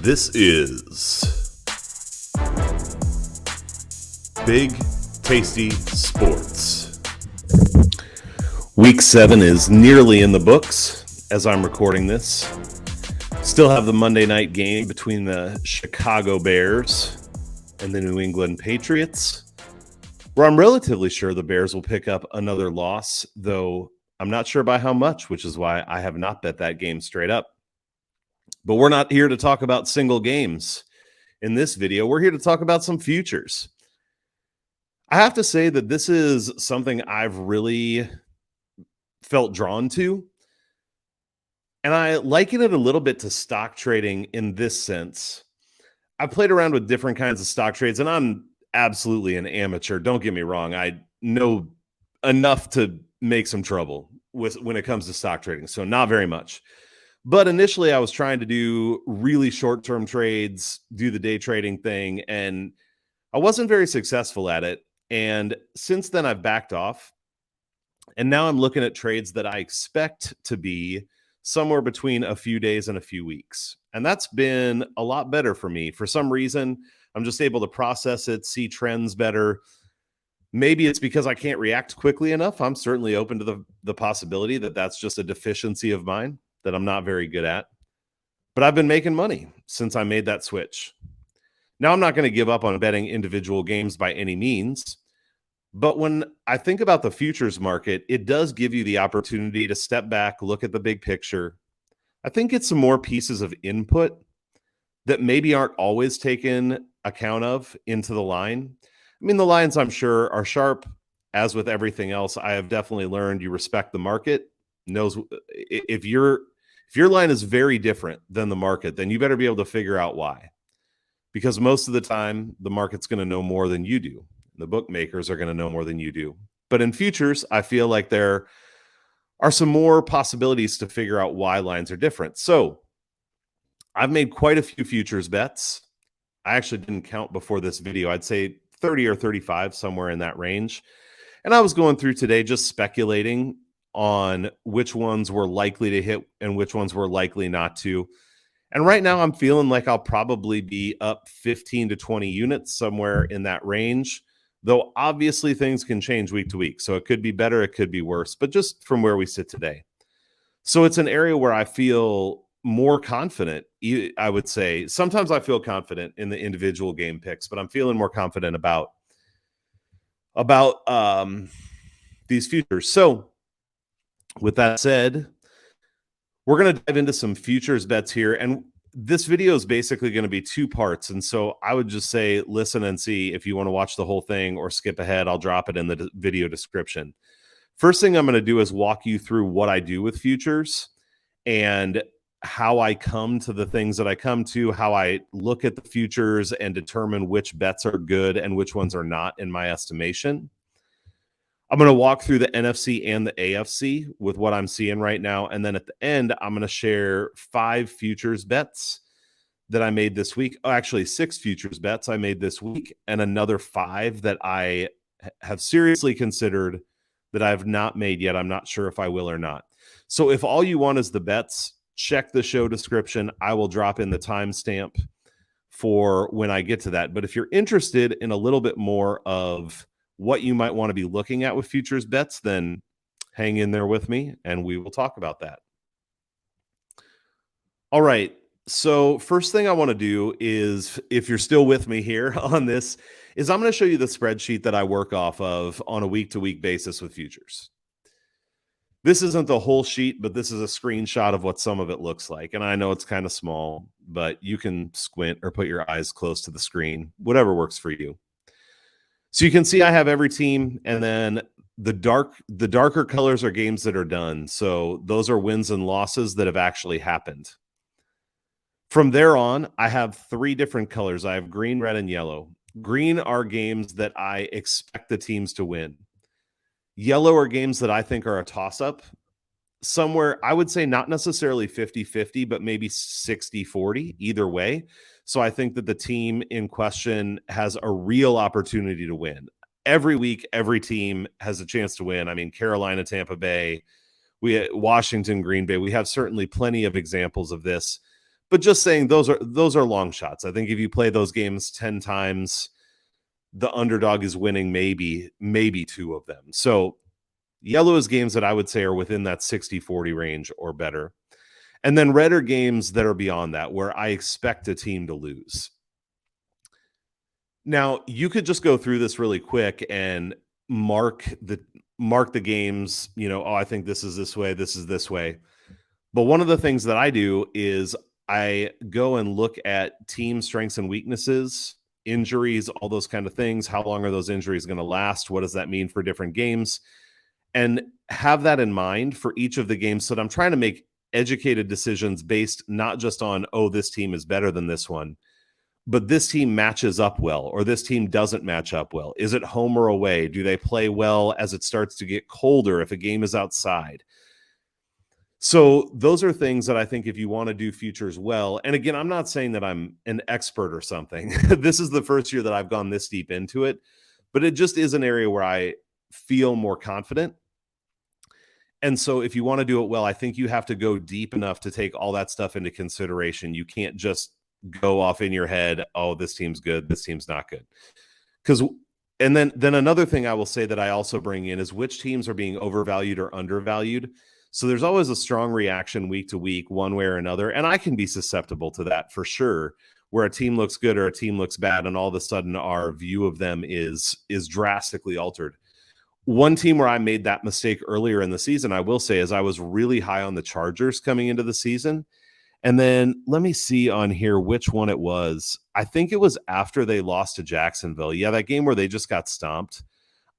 This is Big Tasty Sports. Week 7 is nearly in the books as I'm recording this. Still have the Monday night game between the Chicago Bears and the New England Patriots, where I'm relatively sure the Bears will pick up another loss, though I'm not sure by how much, which is why I have not bet that game straight up. But we're not here to talk about single games. In this video, we're here to talk about some futures. I have to say that this is something I've really felt drawn to. And I liken it a little bit to stock trading in this sense. I've played around with different kinds of stock trades, and I'm absolutely an amateur. Don't get me wrong. I know enough to make some trouble when it comes to stock trading, so not very much. But initially, I was trying to do really short-term trades, do the day trading thing, and I wasn't very successful at it. And since then, I've backed off. And now I'm looking at trades that I expect to be somewhere between a few days and a few weeks. And that's been a lot better for me. For some reason, I'm just able to process it, see trends better. Maybe it's because I can't react quickly enough. I'm certainly open to the possibility that that's just a deficiency of mine that I'm not very good at. But I've been making money since I made that switch. Now, I'm not going to give up on betting individual games by any means. But when I think about the futures market, it does give you the opportunity to step back, look at the big picture. I think it's some more pieces of input that maybe aren't always taken account of into the line. I mean, the lines, I'm sure, are sharp. As with everything else, I have definitely learned you respect the market. Knows if your line is very different than the market, then you better be able to figure out why. Because most of the time, the market's going to know more than you do. The bookmakers are going to know more than you do. But in futures, I feel like there are some more possibilities to figure out why lines are different. So I've made quite a few futures bets. I actually didn't count before this video. I'd say 30 or 35, somewhere in that range. And I was going through today just speculating on which ones were likely to hit and which ones were likely not to. And right now I'm feeling like I'll probably be up 15 to 20 units, somewhere in that range. Though obviously things can change week to week. So it could be better, it could be worse, but just from where we sit today. So it's an area where I feel more confident. I would say sometimes I feel confident in the individual game picks, but I'm feeling more confident about these futures. So with that said, we're going to dive into some futures bets here. And this video is basically going to be two parts. And so I would just say, listen and see if you want to watch the whole thing or skip ahead. I'll drop it in the video description. First thing I'm going to do is walk you through what I do with futures and how I come to the things that I come to, how I look at the futures and determine which bets are good and which ones are not in my estimation. I'm going to walk through the NFC and the AFC with what I'm seeing right now. And then at the end, I'm going to share 5 futures bets that I made this week. Oh, actually, 6 futures bets I made this week and another 5 that I have seriously considered that I have not made yet. I'm not sure if I will or not. So if all you want is the bets, check the show description. I will drop in the timestamp for when I get to that. But if you're interested in a little bit more of what you might want to be looking at with futures bets, then hang in there with me and we will talk about that. All right. So first thing I want to do is, if you're still with me here on this, is I'm going to show you the spreadsheet that I work off of on a week-to-week basis with futures. This isn't the whole sheet, but this is a screenshot of what some of it looks like. And I know it's kind of small, but you can squint or put your eyes close to the screen, whatever works for you. So you can see I have every team, and then the darker colors are games that are done. So those are wins and losses that have actually happened. From there on, I have 3 different colors. I have green, red, and yellow. Green are games that I expect the teams to win. Yellow are games that I think are a toss-up. Somewhere, I would say not necessarily 50-50, but maybe 60-40, either way. So I think that the team in question has a real opportunity to win. Every week, every team has a chance to win. I mean, Carolina, Tampa Bay, Washington, Green Bay. We have certainly plenty of examples of this. But just saying those are long shots. I think if you play those games 10 times, the underdog is winning maybe 2 of them. So yellow is games that I would say are within that 60-40 range or better. And then red are games that are beyond that, where I expect a team to lose. Now, you could just go through this really quick and mark the games, I think this is this way, this is this way. But one of the things that I do is I go and look at team strengths and weaknesses, injuries, all those kind of things. How long are those injuries going to last? What does that mean for different games? And have that in mind for each of the games, so that I'm trying to make educated decisions based not just on, this team is better than this one, but this team matches up well, or this team doesn't match up well. Is it home or away? Do they play well as it starts to get colder if a game is outside? So those are things that I think if you want to do futures well, and again, I'm not saying that I'm an expert or something. This is the first year that I've gone this deep into it, but it just is an area where I feel more confident. And so if you want to do it well, I think you have to go deep enough to take all that stuff into consideration. You can't just go off in your head, this team's good, this team's not good. And then another thing I will say that I also bring in is which teams are being overvalued or undervalued. So there's always a strong reaction week to week, one way or another. And I can be susceptible to that for sure, where a team looks good or a team looks bad, and all of a sudden our view of them is drastically altered. One team where I made that mistake earlier in the season, I will say, is I was really high on the Chargers coming into the season. And then let me see on here which one it was. I think it was after they lost to Jacksonville. Yeah, that game where they just got stomped.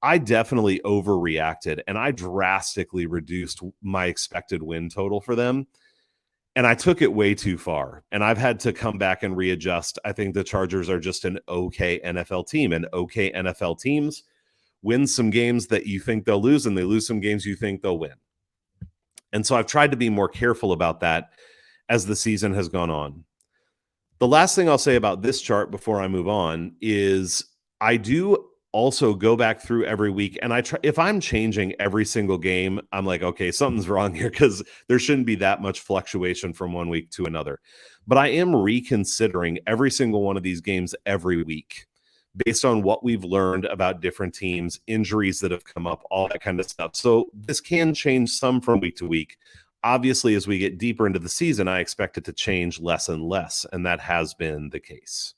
I definitely overreacted, and I drastically reduced my expected win total for them. And I took it way too far, and I've had to come back and readjust. I think the Chargers are just an okay NFL team, and okay NFL teams win some games that you think they'll lose, and they lose some games you think they'll win. And so I've tried to be more careful about that as the season has gone on. The last thing I'll say about this chart before I move on is I do also go back through every week, and I try, if I'm changing every single game, I'm like, okay, something's wrong here, because there shouldn't be that much fluctuation from one week to another. But I am reconsidering every single one of these games every week based on what we've learned about different teams, injuries that have come up, all that kind of stuff. So this can change some from week to week. Obviously, as we get deeper into the season, I expect it to change less and less, and that has been the case.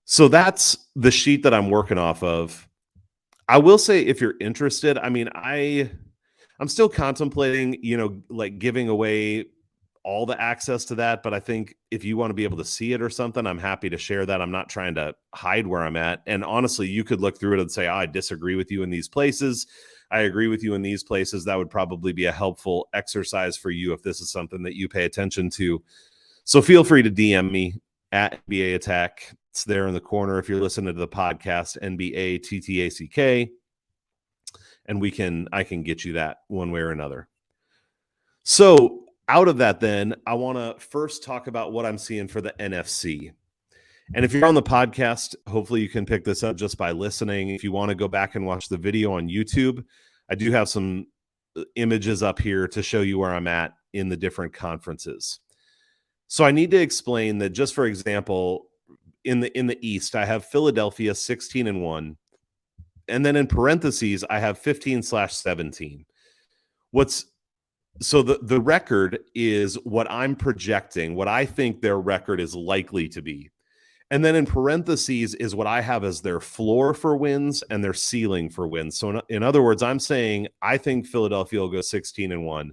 So that's the sheet that I'm working off of. I will say, if you're interested, I mean, I'm still contemplating, like giving away all the access to that. But I think if you want to be able to see it or something, I'm happy to share that. I'm not trying to hide where I'm at. And honestly, you could look through it and say, I disagree with you in these places. I agree with you in these places. That would probably be a helpful exercise for you if this is something that you pay attention to. So feel free to DM me at NBA Attack. It's there in the corner if you're listening to the podcast, NBA TTACK, and I can get you that one way or another. So out of that, then I want to first talk about what I'm seeing for the NFC. And if you're on the podcast, hopefully you can pick this up just by listening. If you want to go back and watch the video on YouTube, I do have some images up here to show you where I'm at in the different conferences. So I need to explain that, just for example, in the East, I have Philadelphia 16-1. And then in parentheses, I have 15/17. So the record is what I'm projecting, what I think their record is likely to be. And then in parentheses is what I have as their floor for wins and their ceiling for wins. So in other words, I'm saying I think Philadelphia will go 16-1.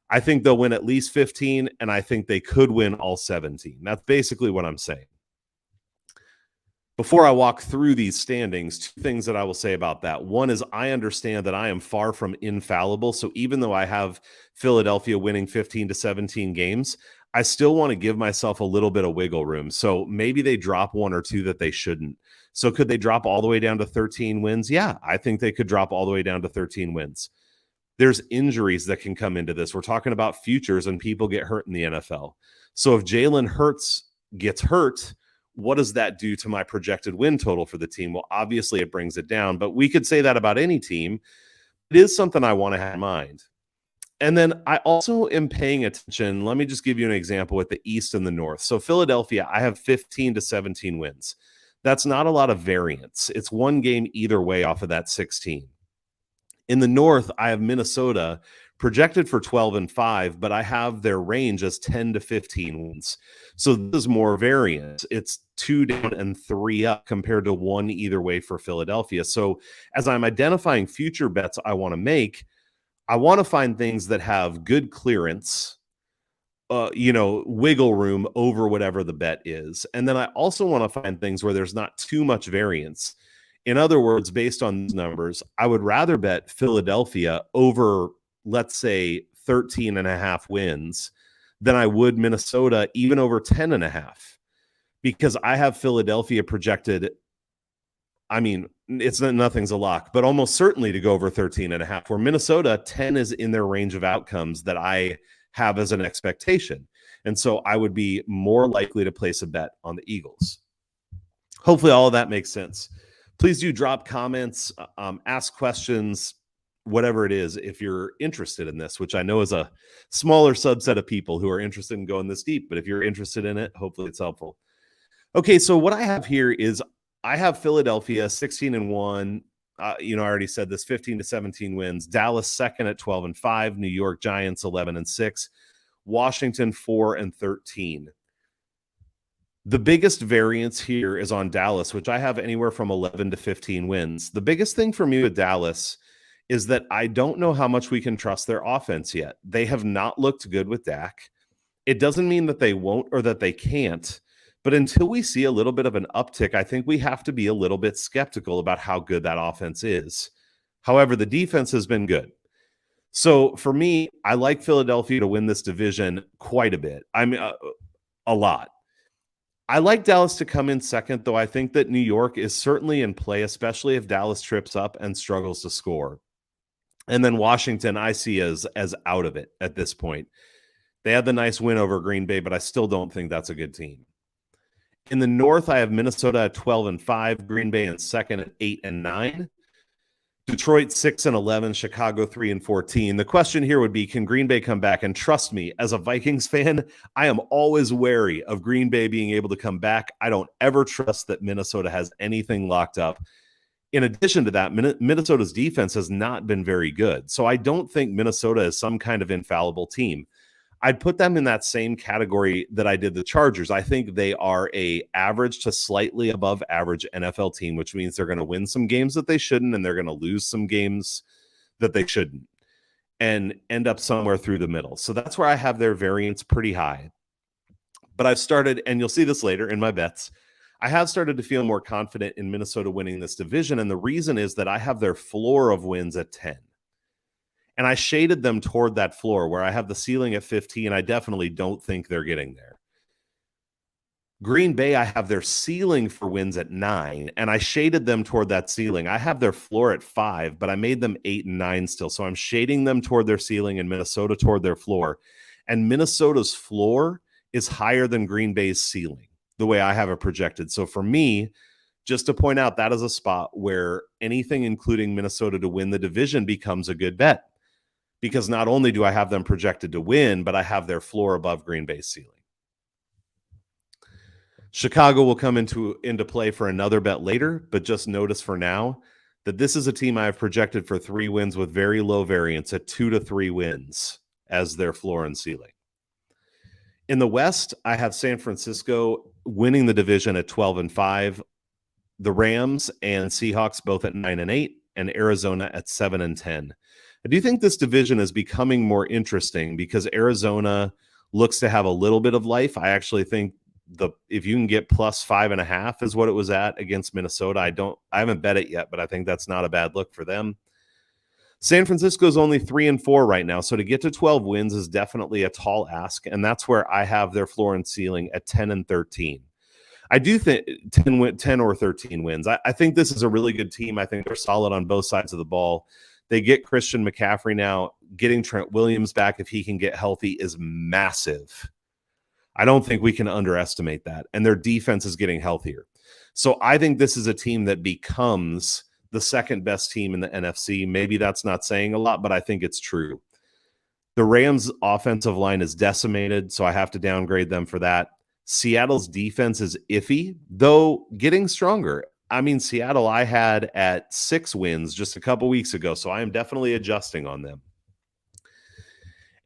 I think they'll win at least 15, and I think they could win all 17. That's basically what I'm saying. Before I walk through these standings, 2 things that I will say about that. One is I understand that I am far from infallible. So even though I have Philadelphia winning 15-17 games, I still want to give myself a little bit of wiggle room. So maybe they drop 1 or 2 that they shouldn't. So could they drop all the way down to 13 wins? Yeah, I think they could drop all the way down to 13 wins. There's injuries that can come into this. We're talking about futures, and people get hurt in the NFL. So if Jalen Hurts gets hurt, what does that do to my projected win total for the team? Well, obviously it brings it down, but we could say that about any team. It is something I want to have in mind. And then I also am paying attention. Let me just give you an example with the East and the North. So Philadelphia, I have 15 to 17 wins. That's not a lot of variance. It's one game either way off of that 16. In the North, I have Minnesota projected for 12-5, but I have their range as 10 to 15 wins. So this is more variance. It's 2 down and 3 up compared to 1 either way for Philadelphia. So as I'm identifying future bets I want to make, I want to find things that have good clearance, wiggle room over whatever the bet is. And then I also want to find things where there's not too much variance. In other words, based on these numbers, I would rather bet Philadelphia over, let's say, 13.5 wins than I would Minnesota even over 10.5, because I have Philadelphia projected. I mean, nothing's a lock, but almost certainly to go over 13.5, where Minnesota 10 is in their range of outcomes that I have as an expectation. And so I would be more likely to place a bet on the Eagles. Hopefully all of that makes sense. Please do drop comments, ask questions, whatever it is, if you're interested in this, which I know is a smaller subset of people who are interested in going this deep. But if you're interested in it, hopefully it's helpful. Okay, so what I have here is I have Philadelphia 16-1. I already said this, 15 to 17 wins. Dallas second at 12-5. New York Giants 11-6. Washington 4-13. The biggest variance here is on Dallas, which I have anywhere from 11 to 15 wins. The biggest thing for me with Dallas is that I don't know how much we can trust their offense yet. They have not looked good with Dak. It doesn't mean that they won't or that they can't, but until we see a little bit of an uptick, I think we have to be a little bit skeptical about how good that offense is. However, the defense has been good. So for me, I like Philadelphia to win this division quite a bit. I mean, a lot. I like Dallas to come in second, though I think that New York is certainly in play, especially if Dallas trips up and struggles to score. And then Washington, I see as out of it at this point. They had the nice win over Green Bay, but I still don't think that's a good team. In the North, I have Minnesota at 12-5, Green Bay in second at 8-9. Detroit 6-11, Chicago 3-14. The question here would be, can Green Bay come back? And trust me, as a Vikings fan, I am always wary of Green Bay being able to come back. I don't ever trust that Minnesota has anything locked up. In addition to that, Minnesota's defense has not been very good. So I don't think Minnesota is some kind of infallible team. I'd put them in that same category that I did the Chargers. I think they are a average to slightly above average NFL team, which means they're going to win some games that they shouldn't, and they're going to lose some games that they shouldn't, and end up somewhere through the middle. So that's where I have their variance pretty high. But I've started, and you'll see this later in my bets, I have started to feel more confident in Minnesota winning this division, and the reason is that I have their floor of wins at 10. And I shaded them toward that floor where I have the ceiling at 15. I definitely don't think they're getting there. Green Bay, I have their ceiling for wins at 9, and I shaded them toward that ceiling. I have their floor at 5, but I made them 8 and 9 still. So I'm shading them toward their ceiling and Minnesota toward their floor. And Minnesota's floor is higher than Green Bay's ceiling, the way I have it projected. So for me, just to point out, that is a spot where anything including Minnesota to win the division becomes a good bet. Because not only do I have them projected to win, but I have their floor above Green Bay's ceiling. Chicago will come into play for another bet later, but just notice for now that this is a team I have projected for 3 wins with very low variance at 2 to 3 wins as their floor and ceiling. In the West, I have San Francisco winning the division at 12-5, the Rams and Seahawks both at 9-8, and Arizona at 7-10. I do think this division is becoming more interesting because Arizona looks to have a little bit of life. I actually think if you can get plus 5.5 is what it was at against Minnesota. I haven't bet it yet, but I think that's not a bad look for them. San Francisco is only 3-4 right now, so to get to 12 wins is definitely a tall ask, and that's where I have their floor and ceiling at 10-13. I do think 10 or 13 wins. I think this is a really good team. I think they're solid on both sides of the ball. They get Christian McCaffrey now. Getting Trent Williams back, if he can get healthy, is massive. I don't think we can underestimate that. And their defense is getting healthier. So I think this is a team that becomes the second best team in the NFC. Maybe that's not saying a lot, but I think it's true. The Rams' offensive line is decimated, so I have to downgrade them for that. Seattle's defense is iffy, though getting stronger. I mean, Seattle I had at 6 wins just a couple weeks ago, so I am definitely adjusting on them.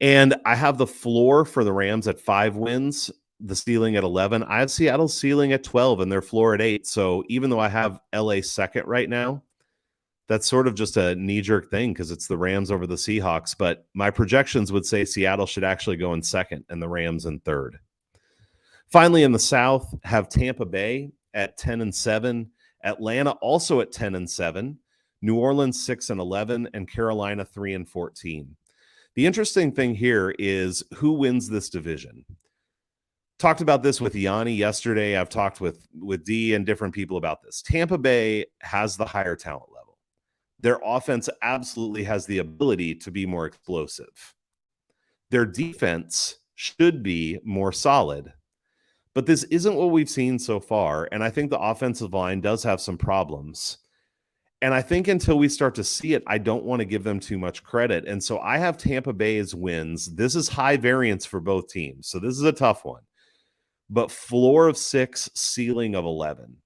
And I have the floor for the Rams at 5 wins, the ceiling at 11. I have Seattle's ceiling at 12 and their floor at 8. So even though I have LA second right now, that's sort of just a knee-jerk thing because it's the Rams over the Seahawks. But my projections would say Seattle should actually go in second and the Rams in third. Finally, in the South, have Tampa Bay at 10-7, Atlanta also at 10-7, New Orleans 6-11, and Carolina 3-14. The interesting thing here is who wins this division. Talked about this with Yanni yesterday. I've talked with D and different people about this. Tampa Bay has the higher talent level. Their offense absolutely has the ability to be more explosive. Their defense should be more solid. But this isn't what we've seen so far, and I think the offensive line does have some problems. And I think until we start to see it, I don't want to give them too much credit. And so I have Tampa Bay's wins. This is high variance for both teams, so this is a tough one. But floor of 6, ceiling of 11.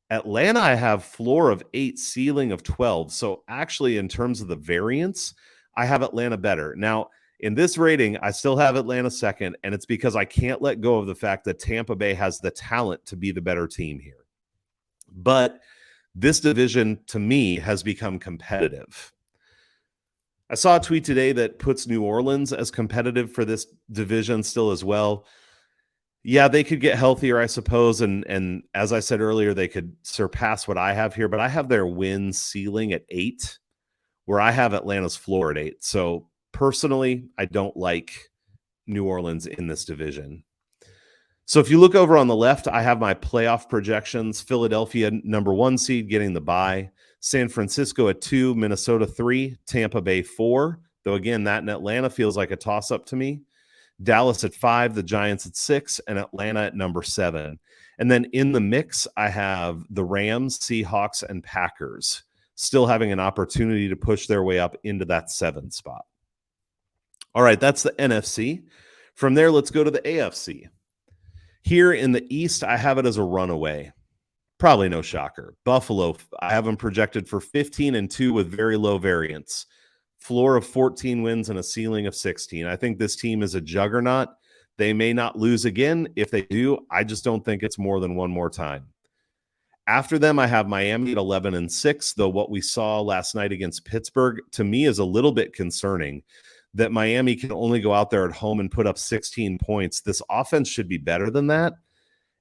Atlanta, I have floor of 8, ceiling of 12. So actually, in terms of the variance, I have Atlanta better. Now, in this rating, I still have Atlanta second, and it's because I can't let go of the fact that Tampa Bay has the talent to be the better team here. But this division, to me, has become competitive. I saw a tweet today that puts New Orleans as competitive for this division still as well. Yeah, they could get healthier, I suppose, and as I said earlier, they could surpass what I have here, but I have their win ceiling at 8, where I have Atlanta's floor at 8. So personally, I don't like New Orleans in this division. So if you look over on the left, I have my playoff projections. Philadelphia, number 1 seed, getting the bye. San Francisco at 2, Minnesota 3, Tampa Bay 4. Though again, that in Atlanta feels like a toss-up to me. Dallas at 5, the Giants at 6, and Atlanta at number 7. And then in the mix, I have the Rams, Seahawks, and Packers still having an opportunity to push their way up into that 7th spot. All right, that's the NFC. From there, let's go to the AFC. Here in the East, I have it as a runaway. Probably no shocker. Buffalo, I have them projected for 15-2 with very low variance. Floor of 14 wins and a ceiling of 16. I think this team is a juggernaut. They may not lose again. If they do, I just don't think it's more than one more time. After them, I have Miami at 11-6, though what we saw last night against Pittsburgh, to me, is a little bit concerning that Miami can only go out there at home and put up 16 points. This offense should be better than that,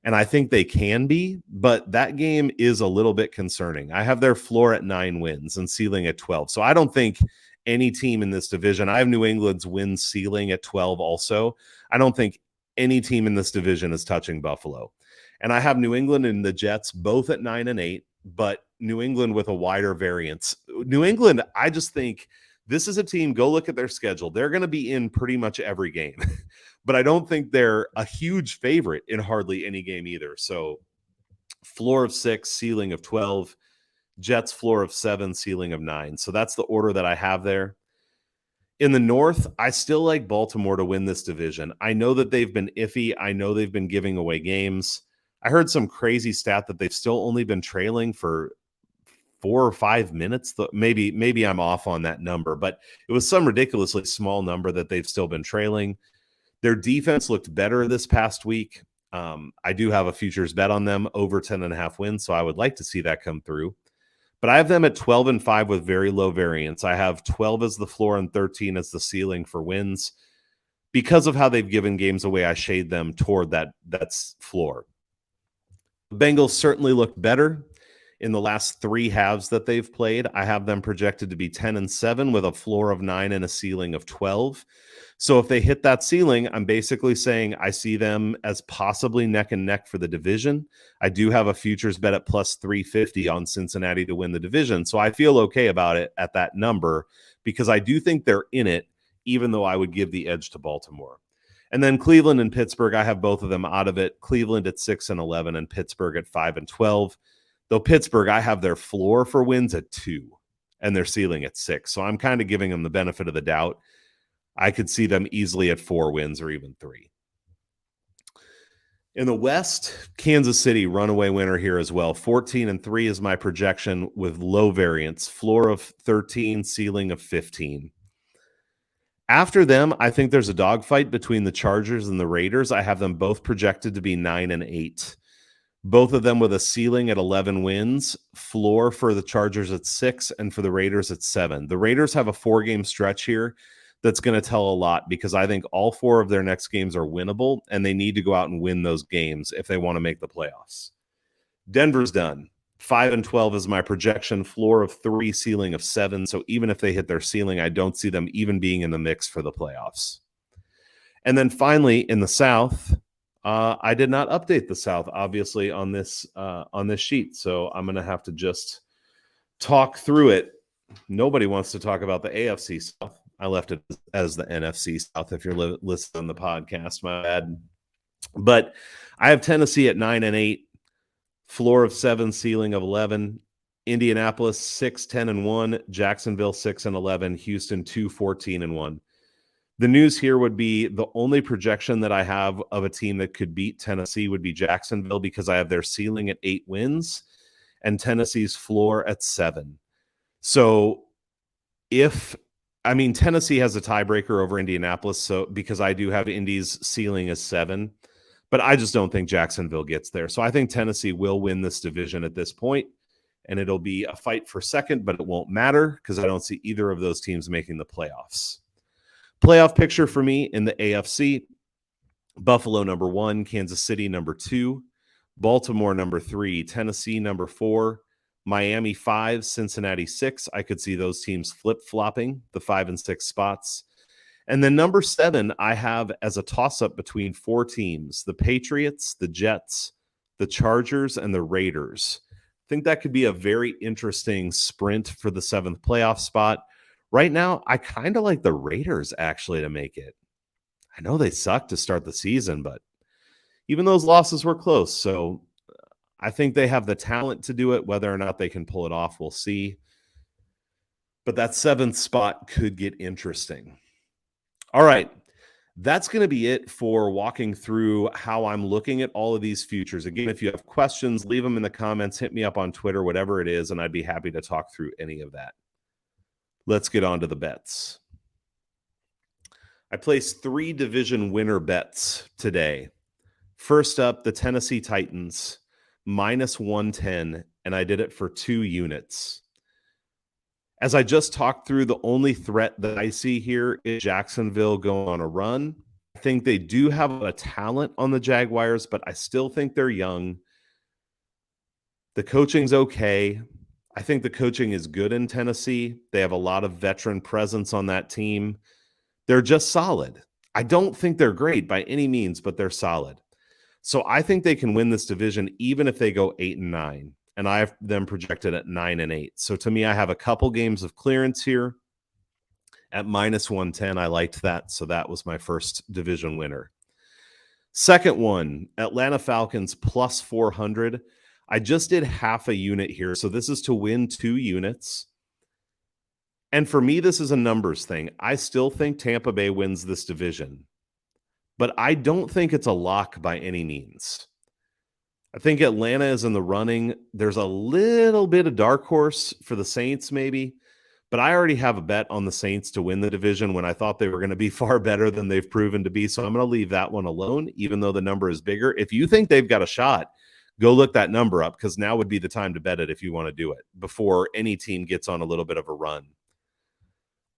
and I think they can be, but that game is a little bit concerning. I have their floor at 9 wins and ceiling at 12, so I don't think any team in this division. I have New England's win ceiling at 12 also. I don't think any team in this division is touching Buffalo. And I have New England and the Jets both at 9-8, but New England with a wider variance. New England, I just think this is a team, go look at their schedule. They're going to be in pretty much every game, but I don't think they're a huge favorite in hardly any game either. So floor of 6, ceiling of 12. Jets floor of 7, ceiling of 9. So that's the order that I have there. In the North, I still like Baltimore to win this division. I know that they've been iffy. I know they've been giving away games. I heard some crazy stat that they've still only been trailing for 4 or 5 minutes. Maybe I'm off on that number, but it was some ridiculously small number that they've still been trailing. Their defense looked better this past week. I do have a futures bet on them over 10.5 wins, so I would like to see that come through. But I have them at 12-5 with very low variance. I have 12 as the floor and 13 as the ceiling for wins. Because of how they've given games away, I shade them toward that's floor. The Bengals certainly look better in the last 3 halves that they've played. I have them projected to be 10-7 with a floor of 9 and a ceiling of 12. So if they hit that ceiling, I'm basically saying I see them as possibly neck and neck for the division. I do have a futures bet at plus 350 on Cincinnati to win the division. So I feel okay about it at that number because I do think they're in it, even though I would give the edge to Baltimore. And then Cleveland and Pittsburgh, I have both of them out of it. Cleveland at 6-11 and Pittsburgh at 5-12. Though Pittsburgh, I have their floor for wins at 2 and their ceiling at 6. So I'm kind of giving them the benefit of the doubt. I could see them easily at 4 wins or even 3. In the West, Kansas City, runaway winner here as well. 14-3 is my projection with low variance, floor of 13, ceiling of 15. After them, I think there's a dogfight between the Chargers and the Raiders. I have them both projected to be 9-8. Both of them with a ceiling at 11 wins, floor for the Chargers at 6, and for the Raiders at 7. The Raiders have a 4-game stretch here that's going to tell a lot because I think all 4 of their next games are winnable, and they need to go out and win those games if they want to make the playoffs. Denver's done. 5-12 is my projection, floor of 3, ceiling of 7. So even if they hit their ceiling, I don't see them even being in the mix for the playoffs. And then finally, in the South, I did not update the South, obviously, on this sheet. So I'm going to have to just talk through it. Nobody wants to talk about the AFC South. I left it as the NFC South if you're listening on the podcast, my bad. But I have Tennessee at 9-8, floor of 7, ceiling of 11. Indianapolis 6-10-1, Jacksonville 6-11, Houston 2-14-1. The news here would be the only projection that I have of a team that could beat Tennessee would be Jacksonville because I have their ceiling at 8 wins and Tennessee's floor at 7. So Tennessee has a tiebreaker over Indianapolis, so because I do have Indy's ceiling as 7, but I just don't think Jacksonville gets there. So I think Tennessee will win this division at this point, and it'll be a fight for second, but it won't matter because I don't see either of those teams making the playoffs. Playoff picture for me in the AFC, Buffalo number 1, Kansas City number 2, Baltimore number 3, Tennessee number 4, Miami 5, Cincinnati 6. I could see those teams flip-flopping the 5 and 6 spots. And then number 7, I have as a toss-up between 4 teams, the Patriots, the Jets, the Chargers, and the Raiders. I think that could be a very interesting sprint for the 7th playoff spot. Right now, I kind of like the Raiders actually to make it. I know they sucked to start the season, but even those losses were close. So I think they have the talent to do it. Whether or not they can pull it off, we'll see. But that 7th spot could get interesting. All right. That's going to be it for walking through how I'm looking at all of these futures. Again, if you have questions, leave them in the comments, hit me up on Twitter, whatever it is, and I'd be happy to talk through any of that. Let's get on to the bets. I placed 3 division winner bets today. First up, the Tennessee Titans, -110, and I did it for 2 units. As I just talked through, the only threat that I see here is Jacksonville going on a run. I think they do have a talent on the Jaguars, but I still think they're young. The coaching's okay. I think the coaching is good in Tennessee. They have a lot of veteran presence on that team. They're just solid. I don't think they're great by any means, but they're solid. So I think they can win this division even if they go 8-9. And I have them projected at 9-8. So to me, I have a couple games of clearance here. At -110, I liked that. So that was my first division winner. Second one, Atlanta Falcons +400. I just did half a unit here. So this is to win 2 units. And for me, this is a numbers thing. I still think Tampa Bay wins this division. But I don't think it's a lock by any means. I think Atlanta is in the running. There's a little bit of dark horse for the Saints maybe. But I already have a bet on the Saints to win the division when I thought they were going to be far better than they've proven to be. So I'm going to leave that one alone, even though the number is bigger. If you think they've got a shot, go look that number up because now would be the time to bet it if you want to do it before any team gets on a little bit of a run.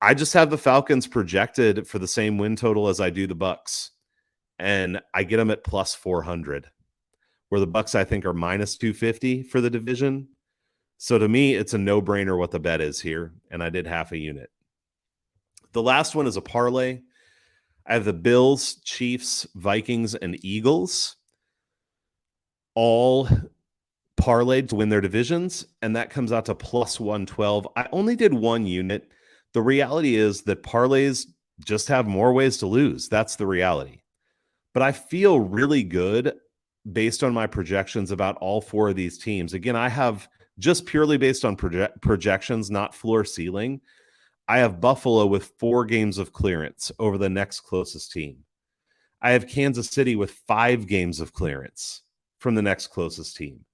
I just have the Falcons projected for the same win total as I do the Bucks, and I get them at +400, where the Bucks I think are -250 for the division. So to me, it's a no-brainer what the bet is here, and I did half a unit. The last one is a parlay. I have the Bills, Chiefs, Vikings, and Eagles all parlayed to win their divisions, and that comes out to +112. I only did 1 unit. The reality is that parlays just have more ways to lose. That's the reality. But I feel really good based on my projections about all 4 of these teams. Again, I have just purely based on projections, not floor ceiling. I have Buffalo with 4 games of clearance over the next closest team. I have Kansas City with 5 games of clearance from the next closest team.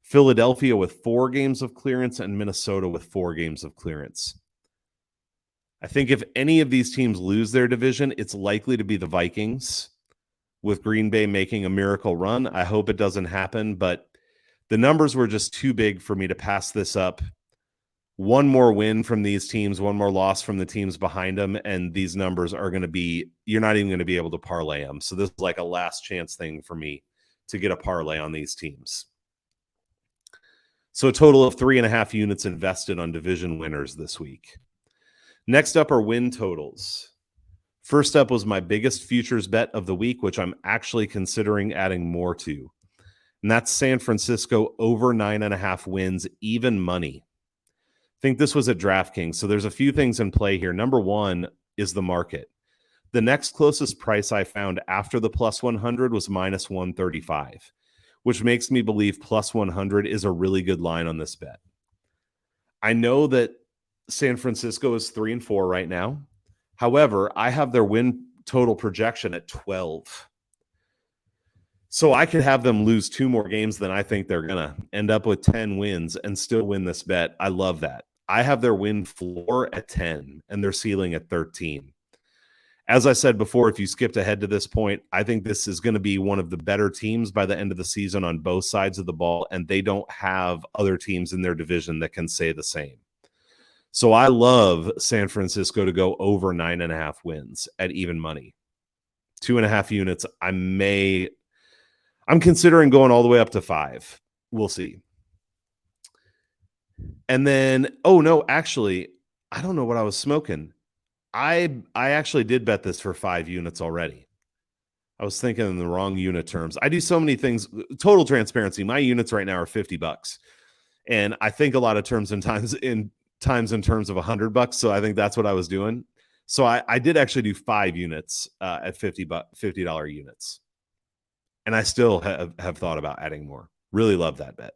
Philadelphia with 4 games of clearance and Minnesota with 4 games of clearance. I think if any of these teams lose their division, it's likely to be the Vikings, with Green Bay making a miracle run. I hope it doesn't happen, but the numbers were just too big for me to pass this up. One more win from these teams, one more loss from the teams behind them, and these numbers are going to be, you're not even going to be able to parlay them. So this is like a last chance thing for me to get a parlay on these teams. So a total of 3.5 units invested on division winners this week. Next up are win totals. First up was my biggest futures bet of the week, which I'm actually considering adding more to. And that's San Francisco over 9.5 wins, even money. I think this was at DraftKings. So there's a few things in play here. Number one is the market. The next closest price I found after the plus 100 was minus 135, which makes me believe plus 100 is a really good line on this bet. I know that San Francisco is 3-4 right now. However, I have their win total projection at 12. So I could have them lose 2 more games than I think they're going to end up with 10 wins and still win this bet. I love that. I have their win floor at 10 and their ceiling at 13. As I said before, if you skipped ahead to this point, I think this is going to be one of the better teams by the end of the season on both sides of the ball, and they don't have other teams in their division that can say the same. So I love San Francisco to go over 9.5 wins at even money. 2.5 units. I'm considering going all the way up to 5. We'll see. And then, actually, I don't know what I was smoking. I actually did bet this for 5 units already. I was thinking in the wrong unit terms. I do so many things. Total transparency. My units right now are $50. And I think a lot of terms in terms of $100. So I think that's what I was doing. So I did actually do 5 units at $50 units. And I still have thought about adding more. Really love that bet.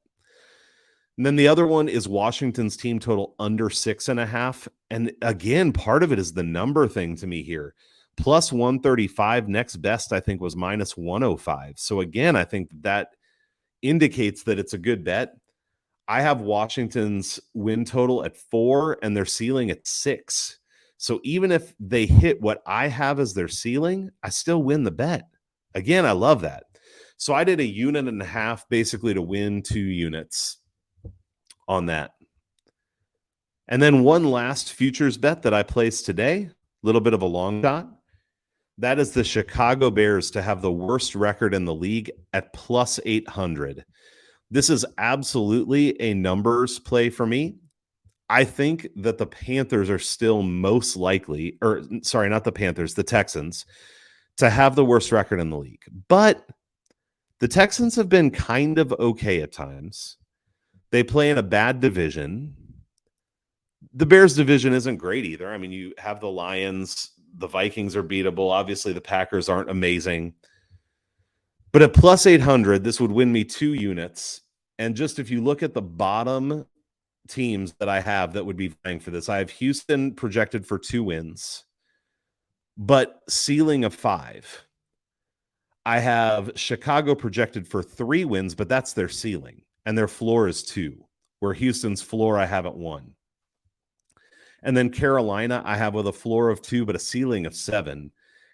And then the other one is Washington's team total under 6.5. And again, part of it is the number thing to me here. Plus 135. Next best, I think, was minus 105. So again, I think that indicates that it's a good bet. I have Washington's win total at 4 and their ceiling at 6. So even if they hit what I have as their ceiling, I still win the bet. Again, I love that. So I did 1.5 units basically to win 2 units on that. And then one last futures bet that I placed today, a little bit of a long shot. That is the Chicago Bears to have the worst record in the league at plus 800. This is absolutely a numbers play for me. I think that the Panthers are still most likely, the Texans, to have the worst record in the league. But the Texans have been kind of okay at times. They play in a bad division. The Bears division isn't great either. I mean, you have the Lions, the Vikings are beatable. Obviously, the Packers aren't amazing. But at plus 800, this would win me 2 units. And just if you look at the bottom teams that I have that would be vying for this, I have Houston projected for 2 wins, but ceiling of 5. I have Chicago projected for 3 wins, but that's their ceiling. And their floor is 2, where Houston's floor I have at 1. And then Carolina, I have with a floor of 2, but a ceiling of 7.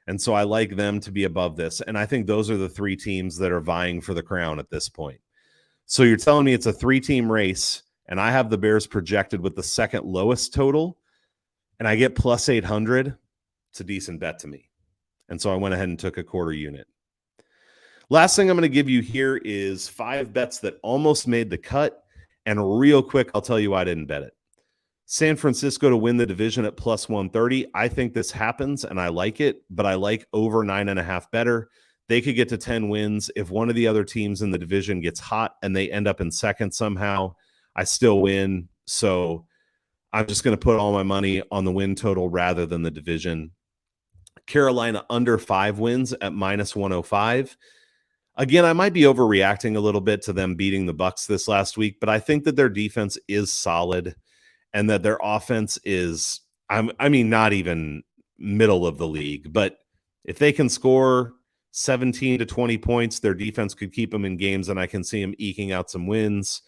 And so I like them to be above this. And I think those are the 3 teams that are vying for the crown at this point. So you're telling me it's a 3-team race, and I have the Bears projected with the second lowest total, and I get plus 800. It's a decent bet to me. And so I went ahead and took a 1/4 unit. Last thing I'm going to give you here is 5 bets that almost made the cut. And real quick, I'll tell you why I didn't bet it. San Francisco to win the division at plus 130. I think this happens, and I like it, but I like over 9.5 better. They could get to 10 wins. If one of the other teams in the division gets hot and they end up in second somehow, I still win. So I'm just going to put all my money on the win total rather than the division. Carolina under 5 wins at minus 105. Again, I might be overreacting a little bit to them beating the Bucs this last week, but I think that their defense is solid and that their offense is I mean, not even middle of the league, but if they can score 17 to 20 points, their defense could keep them in games, and I can see them eking out some wins.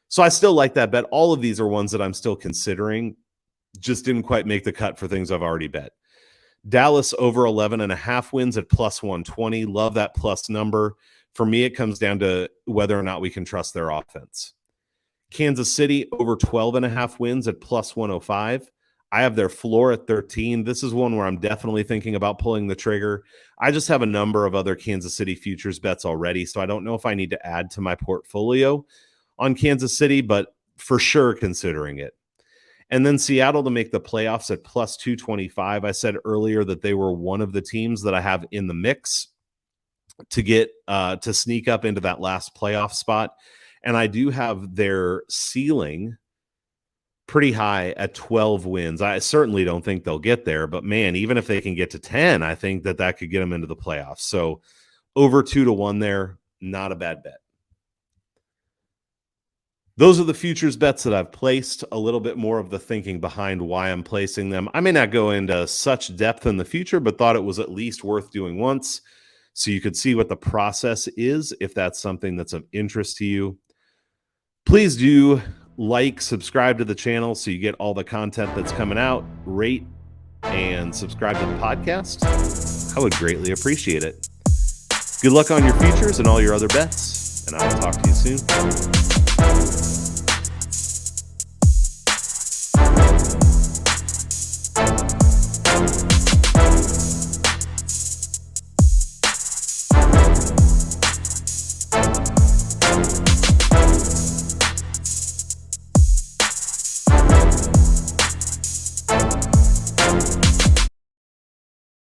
So I still like that bet. All of these are ones that I'm still considering, just didn't quite make the cut for things I've already bet. Dallas over 11.5 wins at plus 120. Love that plus number. For me, it comes down to whether or not we can trust their offense. Kansas City over 12.5 wins at plus 105. I have their floor at 13. This is one where I'm definitely thinking about pulling the trigger. I just have a number of other Kansas City futures bets already, so I don't know if I need to add to my portfolio on Kansas City, but for sure considering it. And then Seattle to make the playoffs at plus 225. I said earlier that they were one of the teams that I have in the mix to get to sneak up into that last playoff spot. And I do have their ceiling pretty high at 12 wins. I certainly don't think they'll get there, but man, even if they can get to 10, I think that could get them into the playoffs. So over 2-1 there, not a bad bet. Those are the futures bets that I've placed. A little bit more of the thinking behind why I'm placing them. I may not go into such depth in the future, but thought it was at least worth doing once so you could see what the process is if that's something that's of interest to you. Please do like, subscribe to the channel so you get all the content that's coming out. Rate and subscribe to the podcast. I would greatly appreciate it. Good luck on your futures and all your other bets, and I will talk to you soon.